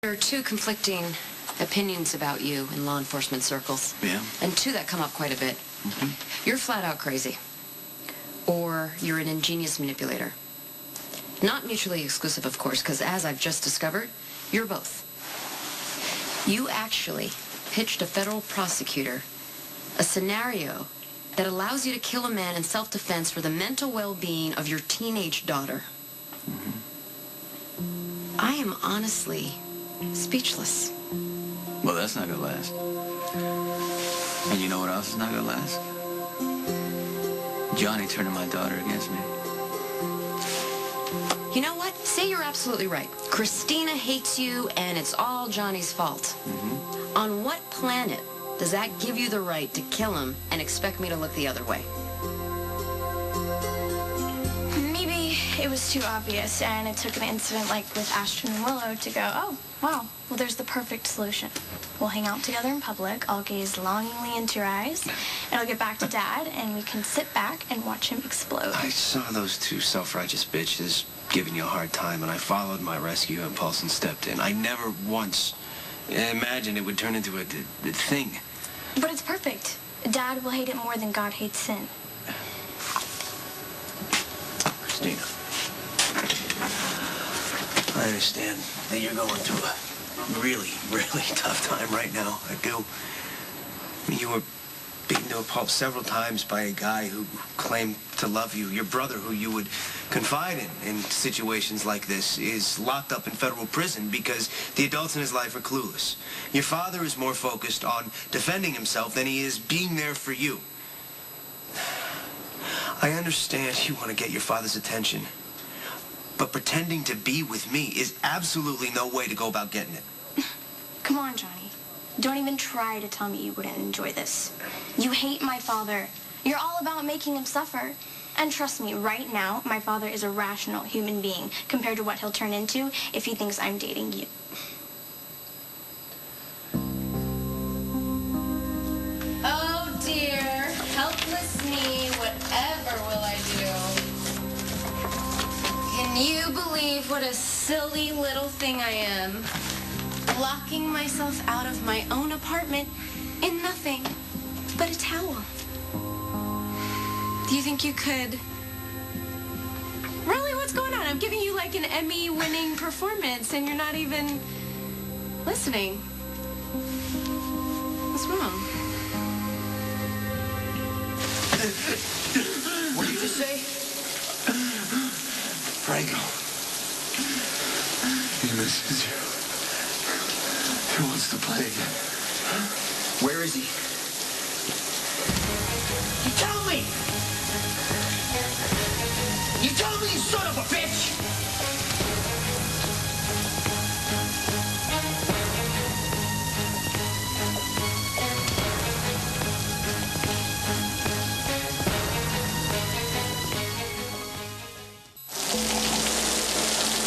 There are two conflicting opinions about you in law enforcement circles. Yeah? And two that come up quite a bit. You're flat out crazy. Or you're an ingenious manipulator. Not mutually exclusive, of course, because as I've just discovered, you're both. You actually pitched a federal prosecutor a scenario that allows you to kill a man in self-defense for the mental well-being of your teenage daughter. I am honestly speechless. Well, that's not gonna last. And you know what else is not gonna last? Johnny turning my daughter against me. You know what? Say you're absolutely right. Christina hates you, and it's all Johnny's fault. On what planet does that give you the right to kill him and expect me to look the other way? Maybe it was too obvious, and it took an incident like with Ashton and Willow to go, oh, wow, well, there's the perfect solution. We'll hang out together in public, I'll gaze longingly into your eyes, and I'll get back to Dad, and we can sit back and watch him explode. I saw those two self-righteous bitches giving you a hard time, and I followed my rescue impulse and stepped in. I never once imagined it would turn into a thing. But it's perfect. Dad will hate it more than God hates sin. Christina, I understand that you're going through a really, really tough time right now. I do. I mean, you were beaten to a pulp several times by a guy who claimed to love you. Your brother, who you would confide in situations like this, is locked up in federal prison because the adults in his life are clueless. Your father is more focused on defending himself than he is being there for you. I understand you want to get your father's attention, but pretending to be with me is absolutely no way to go about getting it. Come on, Johnny. Don't even try to tell me you wouldn't enjoy this. You hate my father. You're all about making him suffer. And trust me, right now, my father is a rational human being compared to what he'll turn into if he thinks I'm dating you. Oh dear, helpless me, whatever will I do? Can you believe what a silly little thing I am? Locking myself out of my own apartment in nothing but a towel. Do you think you could? Really, what's going on? I'm giving you like an Emmy-winning performance and you're not even listening. What's wrong? What did you just say? Franco. He misses you. He wants to play again. Where is he? You tell me! You tell me, you son of a bitch!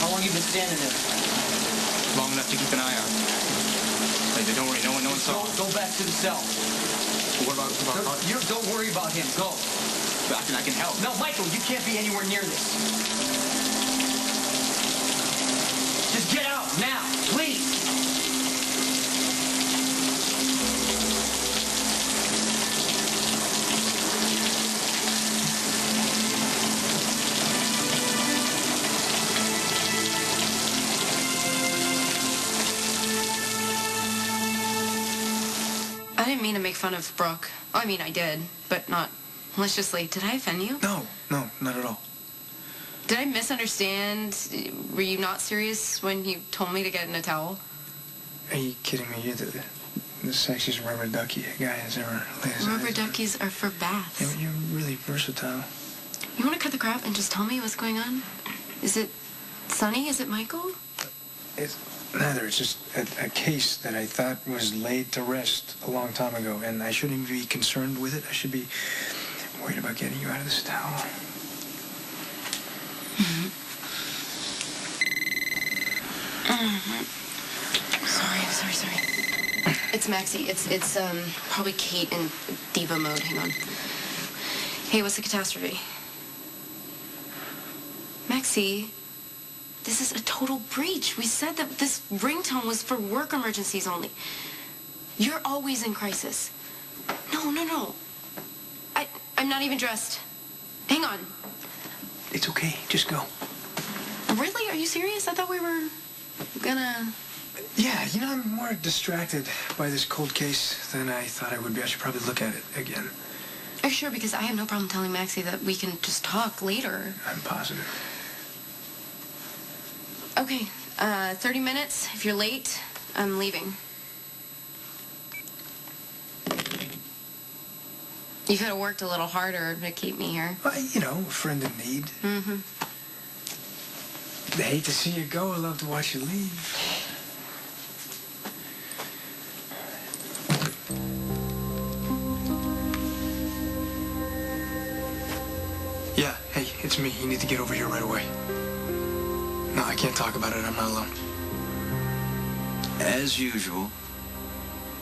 How long you been standing there? Long enough to keep an eye on. Hey, don't worry, no one saw. Go back to the cell. What about You don't worry about him. Go. I can help. No, Michael, you can't be anywhere near this. Just get out now, please. I didn't mean to make fun of Brooke. I mean, I did, but not maliciously. Did I offend you? No, not at all. Did I misunderstand? Were you not serious when you told me to get in a towel? Are you kidding me? You're the sexiest rubber ducky a guy has ever laid his eyes Rubber on. duckies are for baths. Yeah, but you're really versatile. You want to cut the crap and just tell me what's going on? Is it Sonny? Is it Michael? It's neither. It's just a case that I thought was laid to rest a long time ago, and I shouldn't even be concerned with it. I should be worried about getting you out of this towel. Sorry. It's Maxie. It's probably Kate in diva mode. Hang on. Hey, what's the catastrophe? Maxie, this is a total breach. We said that this ringtone was for work emergencies only. You're always in crisis. No. I'm not even dressed. Hang on. It's okay. Just go. Really? Are you serious? I thought we were gonna... Yeah, you know, I'm more distracted by this cold case than I thought I would be. I should probably look at it again. Are you sure? Because I have no problem telling Maxie that we can just talk later. I'm positive. Okay, 30 minutes. If you're late, I'm leaving. You could have worked a little harder to keep me here. Well, you know, a friend in need. Mm-hmm. I hate to see you go. I love to watch you leave. Yeah, hey, it's me. You need to get over here right away. No, I can't talk about it. I'm not alone. As usual,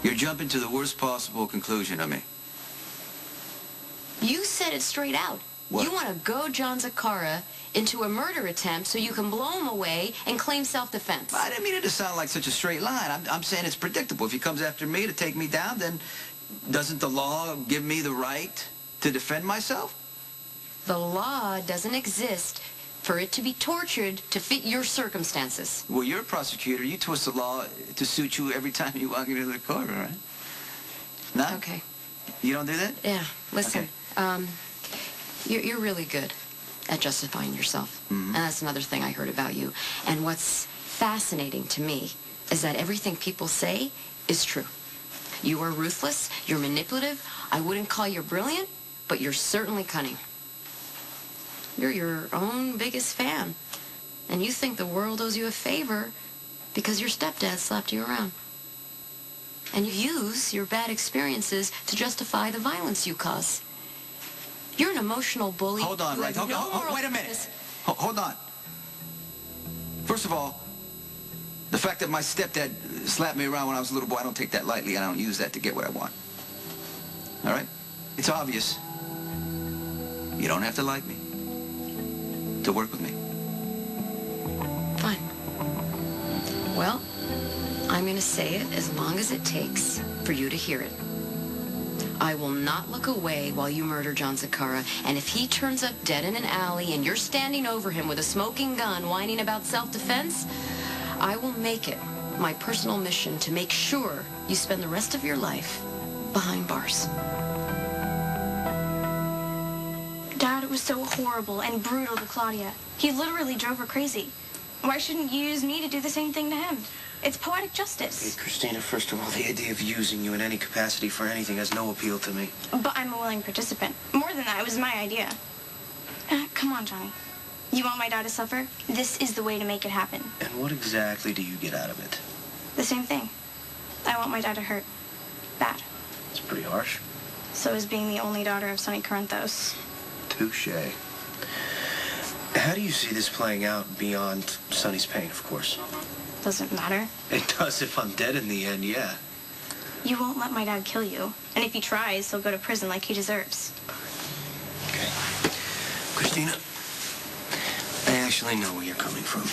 you're jumping to the worst possible conclusion of me. You said it straight out. What? You want to go John Zakara into a murder attempt so you can blow him away and claim self-defense. I didn't mean it to sound like such a straight line. I'm saying it's predictable. If he comes after me to take me down, then doesn't the law give me the right to defend myself? The law doesn't exist for it to be tortured to fit your circumstances. Well, you're a prosecutor. You twist the law to suit you every time you walk into the courtroom, right? No? Okay. You don't do that? Yeah, listen. Okay. You're really good at justifying yourself. Mm-hmm. And that's another thing I heard about you. And what's fascinating to me is that everything people say is true. You are ruthless, you're manipulative. I wouldn't call you brilliant, but you're certainly cunning. You're your own biggest fan. And you think the world owes you a favor because your stepdad slapped you around. And you use your bad experiences to justify the violence you cause. You're an emotional bully. Hold on, You right? have no moral Wait a minute. compass. Hold on. First of all, the fact that my stepdad slapped me around when I was a little boy, I don't take that lightly, and I don't use that to get what I want. All right? It's obvious. You don't have to like me to work with me. Fine. Well, I'm going to say it as long as it takes for you to hear it. I will not look away while you murder John Zakara, and if he turns up dead in an alley and you're standing over him with a smoking gun whining about self-defense, I will make it my personal mission to make sure you spend the rest of your life behind bars. Dad was so horrible and brutal to Claudia. He literally drove her crazy. Why shouldn't you use me to do the same thing to him? It's poetic justice. Hey, Christina, first of all, the idea of using you in any capacity for anything has no appeal to me. But I'm a willing participant. More than that, it was my idea. Come on, Johnny. You want my dad to suffer? This is the way to make it happen. And what exactly do you get out of it? The same thing. I want my dad to hurt. Bad. It's pretty harsh. So is being the only daughter of Sonny Corinthos. Touché. How do you see this playing out beyond Sonny's pain, of course? Doesn't matter. It does if I'm dead in the end, yeah. You won't let my dad kill you. And if he tries, he'll go to prison like he deserves. Okay. Christina, I actually know where you're coming from.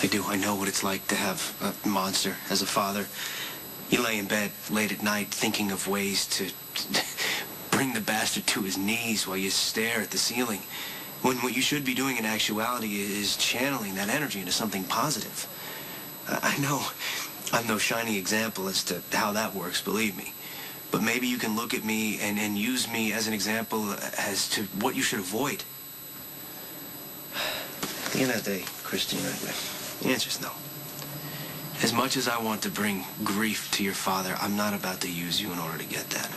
I do. I know what it's like to have a monster as a father. You lay in bed late at night thinking of ways to bring the bastard to his knees while you stare at the ceiling. When what you should be doing in actuality is channeling that energy into something positive. I know I'm no shining example as to how that works, believe me. But maybe you can look at me and use me as an example as to what you should avoid. At the end of the day, Christina, the answer's no. As much as I want to bring grief to your father, I'm not about to use you in order to get that.